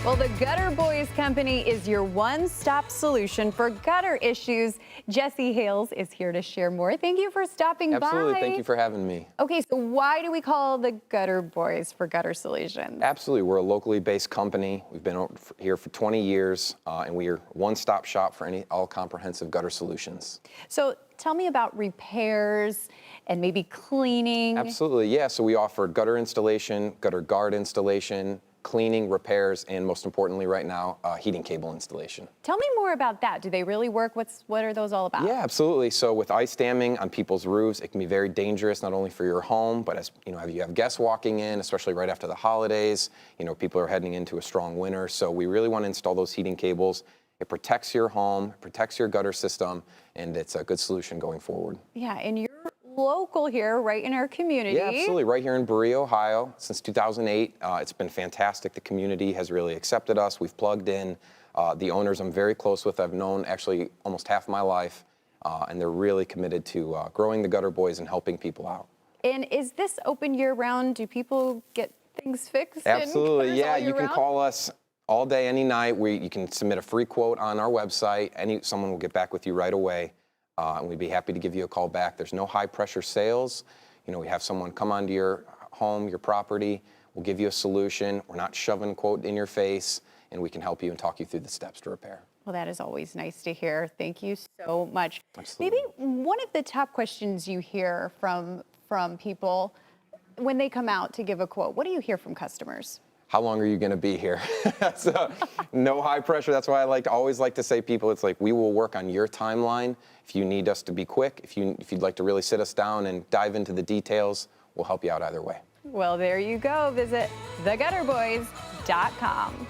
Well, the Gutter Boys Company is your one-stop solution for gutter issues. Jesse Hales is here to share more. Thank you for stopping by. Absolutely. Thank you for having me. Okay, so why do we call the Gutter Boys for gutter solutions? Absolutely. We're a locally based company. We've been here for 20 years, and we are one-stop shop for any all-comprehensive gutter solutions. So tell me about repairs and maybe cleaning. Absolutely. Yeah. So we offer gutter installation, gutter guard installation, cleaning, repairs, and most importantly right now, heating cable installation. Tell me more about that. Do they really work? What are those all about? Yeah, absolutely. So with ice damming on people's roofs, it can be very dangerous, not only for your home, but as you have guests walking in, especially right after the holidays. People are heading into a strong winter. So we really want to install those heating cables. It protects your home, protects your gutter system, and it's a good solution going forward. Yeah, and you're local here, right in our community. Yeah, absolutely. Right here in Berea, Ohio, since 2008. It's been fantastic. The community has really accepted us. We've plugged in. The owners I'm very close with, I've known actually almost half my life, and they're really committed to growing the Gutter Boys and helping people out. And is this open year-round? Do people get things fixed? Absolutely. Yeah, you can round? call us all day, any night. You can submit a free quote on our website. Someone will get back with you right away. And we'd be happy to give you a call back. There's no high-pressure sales. We have someone come onto your home, your property. We'll give you a solution. We're not shoving quote in your face, and we can help you and talk you through the steps to repair. Well, that is always nice to hear. Thank you so much. Absolutely. Maybe one of the top questions you hear from people when they come out to give a quote, what do you hear from customers? How long are you going to be here? So, no high pressure. That's why I always like to say people, it's like we will work on your timeline. If you need us to be quick, if you'd like to really sit us down and dive into the details, we'll help you out either way. Well, there you go. Visit thegutterboys.com.